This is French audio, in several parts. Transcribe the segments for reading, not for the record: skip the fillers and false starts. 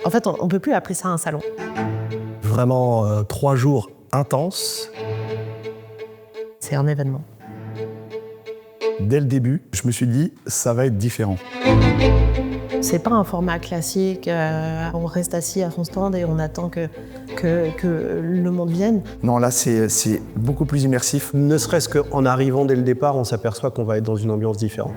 En fait, on ne peut plus appeler ça un salon. Vraiment 3 jours intenses. C'est un événement. Dès le début, je me suis dit, ça va être différent. C'est pas un format classique, on reste assis à son stand et on attend que le monde vienne. Non, là, c'est beaucoup plus immersif. Ne serait-ce qu'en arrivant dès le départ, on s'aperçoit qu'on va être dans une ambiance différente.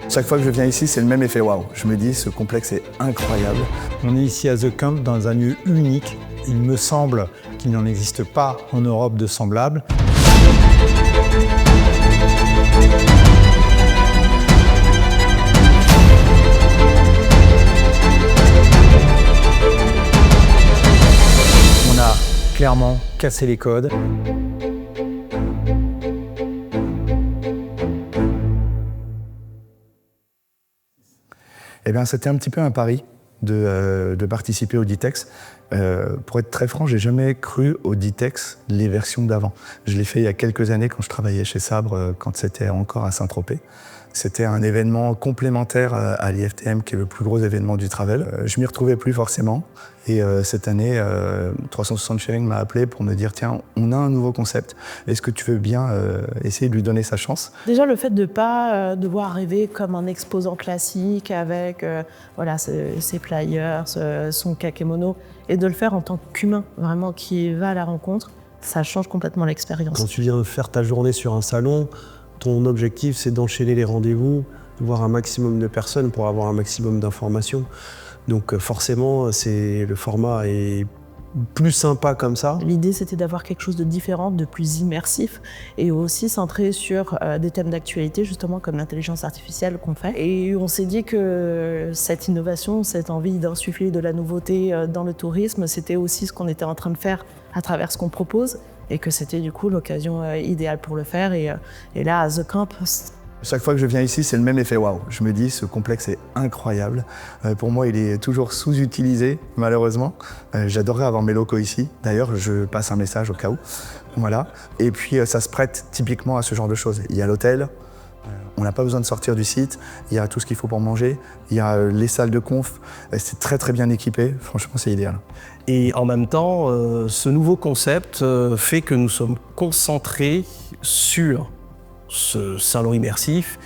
Chaque fois que je viens ici, c'est le même effet waouh. Je me dis, ce complexe est incroyable. On est ici à The Camp dans un lieu unique. Il me semble qu'il n'en existe pas en Europe de semblable. On a clairement cassé les codes. Eh bien, c'était un petit peu un pari de participer au Ditex. Pour être très franc, j'ai jamais cru au Ditex les versions d'avant. Je l'ai fait il y a quelques années quand je travaillais chez Sabre, quand c'était encore à Saint-Tropez. C'était un événement complémentaire à l'IFTM, qui est le plus gros événement du travel. Je m'y retrouvais plus forcément. Et cette année, 360 Sharing m'a appelé pour me dire « Tiens, on a un nouveau concept. Est-ce que tu veux bien essayer de lui donner sa chance ?» Déjà, le fait de ne pas devoir arriver comme un exposant classique avec voilà, ses flyers, son kakémono, et de le faire en tant qu'humain, vraiment, qui va à la rencontre, ça change complètement l'expérience. Quand tu viens faire ta journée sur un salon, ton objectif, c'est d'enchaîner les rendez-vous, de voir un maximum de personnes pour avoir un maximum d'informations. Donc forcément, le format est plus sympa comme ça. L'idée, c'était d'avoir quelque chose de différent, de plus immersif et aussi centré sur des thèmes d'actualité, justement comme l'intelligence artificielle qu'on fait. Et on s'est dit que cette innovation, cette envie d'insuffler de la nouveauté dans le tourisme, c'était aussi ce qu'on était en train de faire à travers ce qu'on propose et que c'était du coup l'occasion idéale pour le faire. Et là, à The Camp, chaque fois que je viens ici, c'est le même effet waouh. Je me dis, ce complexe est incroyable. Pour moi, il est toujours sous-utilisé, malheureusement. J'adorerais avoir mes locaux ici. D'ailleurs, je passe un message au cas où. Voilà. Et puis, ça se prête typiquement à ce genre de choses. Il y a l'hôtel, on n'a pas besoin de sortir du site. Il y a tout ce qu'il faut pour manger. Il y a les salles de conf. C'est très, très bien équipé. Franchement, c'est idéal. Et en même temps, ce nouveau concept fait que nous sommes concentrés sur ce salon immersif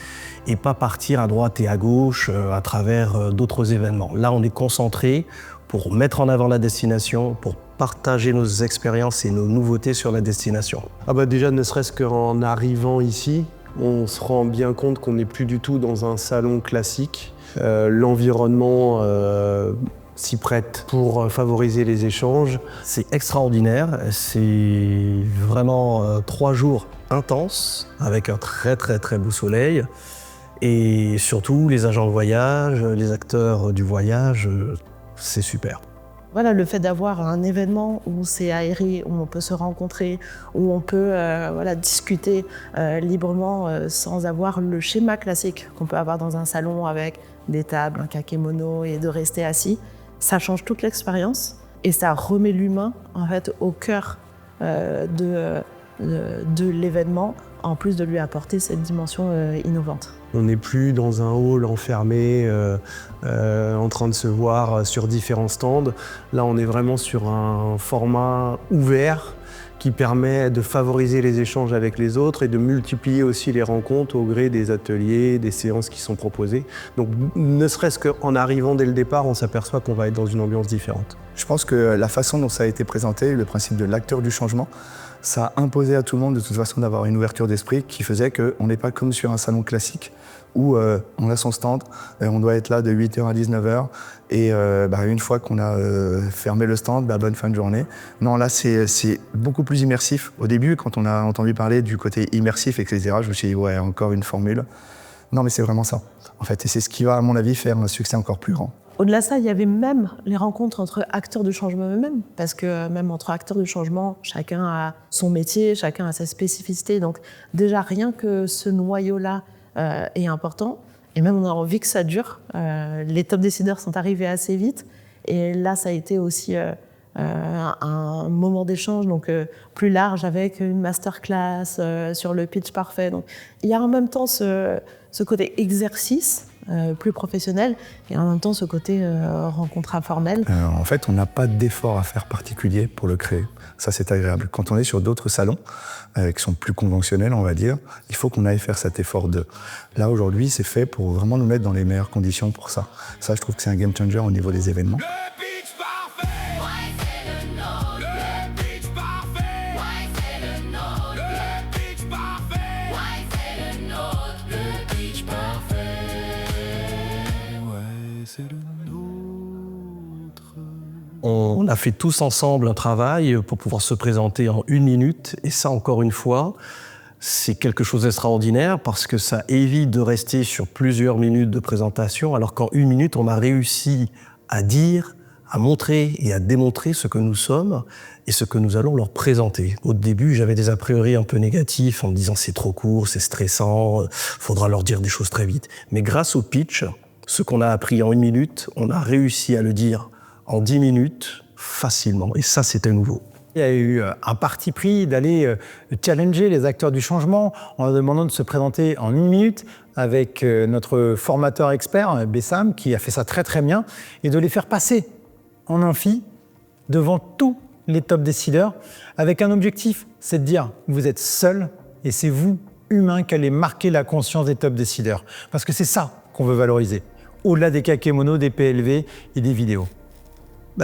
et pas partir à droite et à gauche à travers d'autres événements. Là, on est concentré pour mettre en avant la destination, pour partager nos expériences et nos nouveautés sur la destination. Ah bah déjà, ne serait-ce qu'en arrivant ici, on se rend bien compte qu'on n'est plus du tout dans un salon classique. L'environnement s'y prête pour favoriser les échanges. C'est extraordinaire, c'est vraiment 3 jours intenses avec un très très très beau soleil et surtout les agents de voyage, les acteurs du voyage, c'est super. Voilà, le fait d'avoir un événement où c'est aéré, où on peut se rencontrer, où on peut voilà, discuter librement sans avoir le schéma classique qu'on peut avoir dans un salon avec des tables, un kakémono et de rester assis, ça change toute l'expérience et ça remet l'humain en fait, au cœur de l'événement, en plus de lui apporter cette dimension innovante. On n'est plus dans un hall enfermé, en train de se voir sur différents stands. Là, on est vraiment sur un format ouvert qui permet de favoriser les échanges avec les autres et de multiplier aussi les rencontres au gré des ateliers, des séances qui sont proposées. Donc, ne serait-ce qu'en arrivant dès le départ, on s'aperçoit qu'on va être dans une ambiance différente. Je pense que la façon dont ça a été présenté, le principe de l'acteur du changement, ça a imposé à tout le monde de toute façon d'avoir une ouverture d'esprit qui faisait qu'on n'est pas comme sur un salon classique où on a son stand, on doit être là de 8h à 19h et une fois qu'on a fermé le stand, bonne fin de journée. Non, là c'est beaucoup plus immersif. Au début, quand on a entendu parler du côté immersif, etc., je me suis dit ouais, encore une formule. Non mais c'est vraiment ça, en fait, et c'est ce qui va à mon avis faire un succès encore plus grand. Au-delà de ça, il y avait même les rencontres entre acteurs de changement eux-mêmes, parce que même entre acteurs de changement, chacun a son métier, chacun a sa spécificité. Donc déjà, rien que ce noyau-là est important. Et même on a envie que ça dure. Les top décideurs sont arrivés assez vite. Et là, ça a été aussi un moment d'échange donc plus large avec une masterclass sur le pitch parfait. Donc il y a en même temps ce côté exercice plus professionnel, et en même temps ce côté rencontre informelle. En fait, on n'a pas d'effort à faire particulier pour le créer. Ça, c'est agréable. Quand on est sur d'autres salons, qui sont plus conventionnels, on va dire, il faut qu'on aille faire cet effort de. Là, aujourd'hui, c'est fait pour vraiment nous mettre dans les meilleures conditions pour ça. Ça, je trouve que c'est un game changer au niveau des événements. On a fait tous ensemble un travail pour pouvoir se présenter en 1 minute. Et ça, encore une fois, c'est quelque chose d'extraordinaire parce que ça évite de rester sur plusieurs minutes de présentation, alors qu'en 1 minute, on a réussi à dire, à montrer et à démontrer ce que nous sommes et ce que nous allons leur présenter. Au début, j'avais des a priori un peu négatifs en me disant c'est trop court, c'est stressant, faudra leur dire des choses très vite. Mais grâce au pitch, ce qu'on a appris en 1 minute, on a réussi à le dire en 10 minutes, facilement. Et ça, c'était nouveau. Il y a eu un parti pris d'aller challenger les acteurs du changement en leur demandant de se présenter en 1 minute avec notre formateur expert, Bessam, qui a fait ça très très bien, et de les faire passer en amphi devant tous les top décideurs avec un objectif, c'est de dire vous êtes seuls et c'est vous, humains, qui allez marquer la conscience des top décideurs. Parce que c'est ça qu'on veut valoriser, au-delà des kakémonos, des PLV et des vidéos.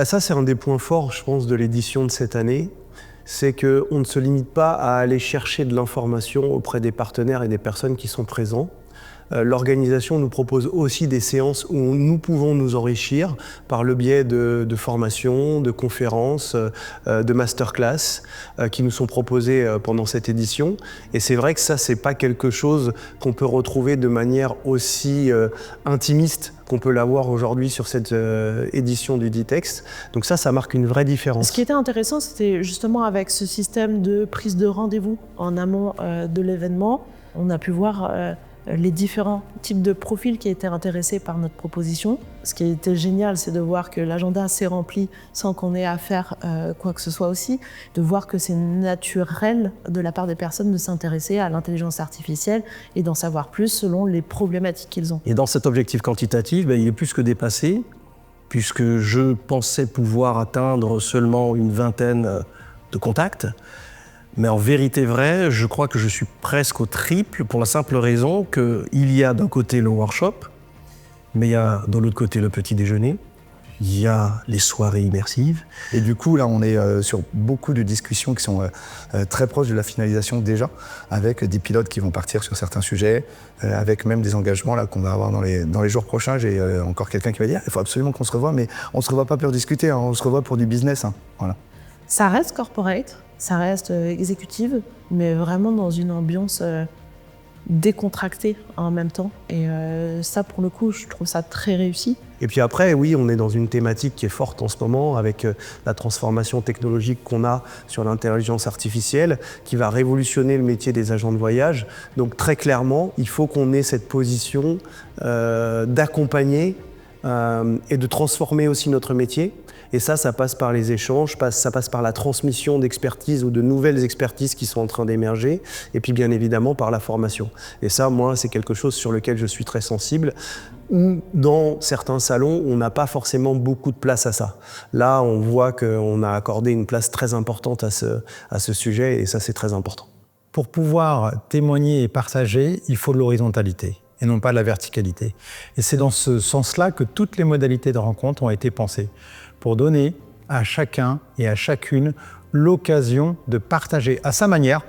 Ça, c'est un des points forts, je pense, de l'édition de cette année. C'est qu'on ne se limite pas à aller chercher de l'information auprès des partenaires et des personnes qui sont présents. L'organisation nous propose aussi des séances où nous pouvons nous enrichir par le biais de formations, de conférences, de masterclass qui nous sont proposées pendant cette édition. Et c'est vrai que ça, c'est pas quelque chose qu'on peut retrouver de manière aussi intimiste qu'on peut l'avoir aujourd'hui sur cette édition du D-Text. Donc ça marque une vraie différence. Ce qui était intéressant, c'était justement avec ce système de prise de rendez-vous en amont de l'événement, on a pu voir les différents types de profils qui étaient intéressés par notre proposition. Ce qui était génial, c'est de voir que l'agenda s'est rempli sans qu'on ait à faire quoi que ce soit aussi, de voir que c'est naturel de la part des personnes de s'intéresser à l'intelligence artificielle et d'en savoir plus selon les problématiques qu'ils ont. Et dans cet objectif quantitatif, il est plus que dépassé, puisque je pensais pouvoir atteindre seulement une 20aine de contacts. Mais en vérité vraie, je crois que je suis presque au triple pour la simple raison qu'il y a d'un côté le workshop, mais il y a de l'autre côté le petit déjeuner, il y a les soirées immersives. Et du coup, là, on est sur beaucoup de discussions qui sont très proches de la finalisation déjà, avec des pilotes qui vont partir sur certains sujets, avec même des engagements là, qu'on va avoir dans les jours prochains. J'ai encore quelqu'un qui va dire « il faut absolument qu'on se revoie », mais on ne se revoit pas pour discuter, hein, on se revoit pour du business. Hein. Voilà. Ça reste corporate, ça reste exécutive, mais vraiment dans une ambiance décontractée en même temps. Et ça, pour le coup, je trouve ça très réussi. Et puis après, oui, on est dans une thématique qui est forte en ce moment avec la transformation technologique qu'on a sur l'intelligence artificielle qui va révolutionner le métier des agents de voyage. Donc très clairement, il faut qu'on ait cette position d'accompagner et de transformer aussi notre métier. Et ça passe par les échanges, ça passe par la transmission d'expertise ou de nouvelles expertises qui sont en train d'émerger, et puis bien évidemment par la formation. Et ça, moi, c'est quelque chose sur lequel je suis très sensible. Dans certains salons, on n'a pas forcément beaucoup de place à ça. Là, on voit qu'on a accordé une place très importante à ce sujet, et ça, c'est très important. Pour pouvoir témoigner et partager, il faut de l'horizontalité et non pas de la verticalité. Et c'est dans ce sens-là que toutes les modalités de rencontre ont été pensées, pour donner à chacun et à chacune l'occasion de partager à sa manière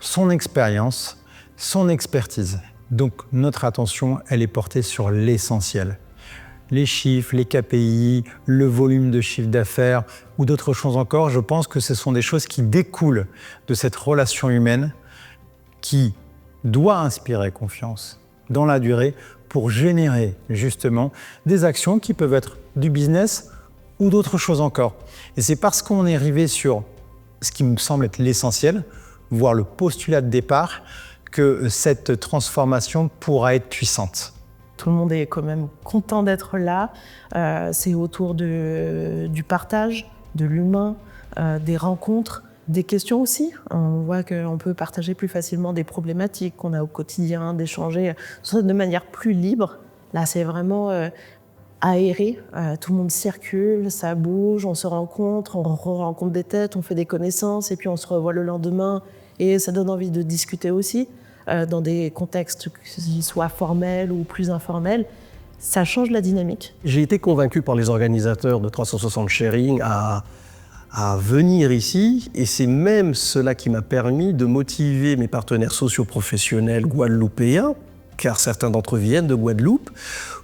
son expérience, son expertise. Donc notre attention, elle est portée sur l'essentiel. Les chiffres, les KPI, le volume de chiffre d'affaires ou d'autres choses encore, je pense que ce sont des choses qui découlent de cette relation humaine qui doit inspirer confiance dans la durée pour générer justement des actions qui peuvent être du business ou d'autres choses encore. Et c'est parce qu'on est arrivé sur ce qui me semble être l'essentiel, voire le postulat de départ, que cette transformation pourra être puissante. Tout le monde est quand même content d'être là. C'est autour du partage, de l'humain, des rencontres, des questions aussi. On voit qu'on peut partager plus facilement des problématiques qu'on a au quotidien, d'échanger de manière plus libre. Là, c'est vraiment aéré. Tout le monde circule, ça bouge, on se rencontre, on rencontre des têtes, on fait des connaissances et puis on se revoit le lendemain. Et ça donne envie de discuter aussi dans des contextes qui soient formels ou plus informels. Ça change la dynamique. J'ai été convaincu par les organisateurs de 360 Sharing à venir ici, et c'est même cela qui m'a permis de motiver mes partenaires socio-professionnels guadeloupéens, car certains d'entre eux viennent de Guadeloupe,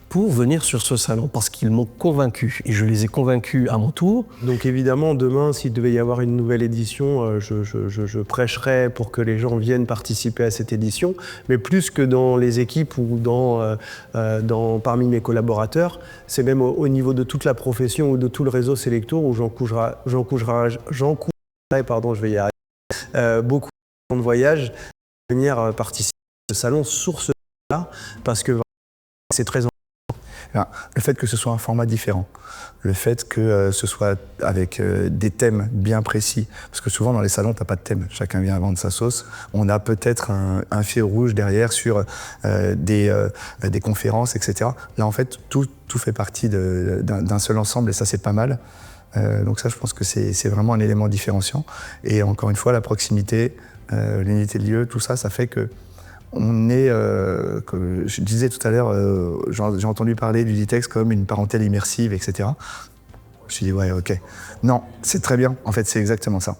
pour venir sur ce salon, parce qu'ils m'ont convaincu, et je les ai convaincus à mon tour. Donc évidemment, demain, s'il devait y avoir une nouvelle édition, je prêcherai pour que les gens viennent participer à cette édition, mais plus que dans les équipes ou parmi mes collaborateurs, c'est même au niveau de toute la profession ou de tout le réseau Selectour où j'encouragerai, je vais y arriver, beaucoup de voyages à venir participer à ce salon sur ce là, parce que c'est très important. Le fait que ce soit un format différent, le fait que ce soit avec des thèmes bien précis, parce que souvent dans les salons, tu n'as pas de thème, chacun vient vendre sa sauce. On a peut-être un fil rouge derrière sur des conférences, etc. Là, en fait, tout fait partie d'un seul ensemble et ça, c'est pas mal. Donc ça, je pense que c'est vraiment un élément différenciant. Et encore une fois, la proximité, l'unité de lieu, tout ça, ça fait que on est, comme je disais tout à l'heure, j'ai entendu parler du Ditex comme une parentèle immersive, etc. Je me suis dit, ouais, ok. Non, c'est très bien. En fait, c'est exactement ça.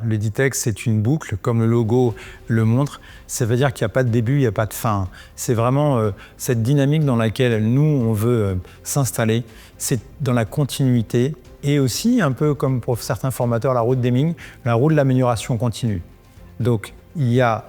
Le Ditex, c'est une boucle, comme le logo le montre. Ça veut dire qu'il n'y a pas de début, il n'y a pas de fin. C'est vraiment cette dynamique dans laquelle nous, on veut s'installer. C'est dans la continuité et aussi, un peu comme pour certains formateurs, la roue de Deming, la roue de l'amélioration continue. Donc, il y a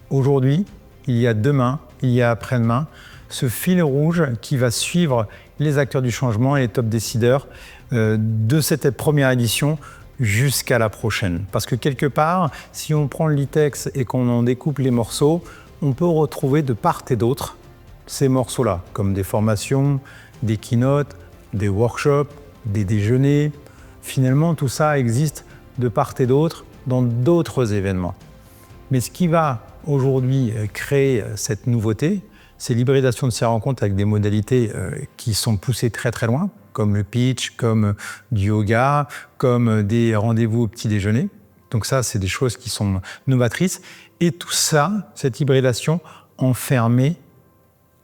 aujourd'hui, il y a demain, il y a après-demain, ce fil rouge qui va suivre les acteurs du changement et les top décideurs de cette première édition jusqu'à la prochaine. Parce que quelque part, si on prend le Ditex et qu'on en découpe les morceaux, on peut retrouver de part et d'autre ces morceaux-là, comme des formations, des keynotes, des workshops, des déjeuners. Finalement, tout ça existe de part et d'autre dans d'autres événements. Mais ce qui va aujourd'hui créer cette nouveauté, c'est l'hybridation de ces rencontres avec des modalités qui sont poussées très très loin, comme le pitch, comme du yoga, comme des rendez-vous au petit déjeuner. Donc ça, c'est des choses qui sont novatrices. Et tout ça, cette hybridation enfermée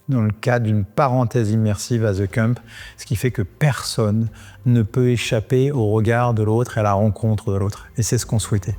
dans le cadre d'une parenthèse immersive à The Camp, ce qui fait que personne ne peut échapper au regard de l'autre et à la rencontre de l'autre. Et c'est ce qu'on souhaitait.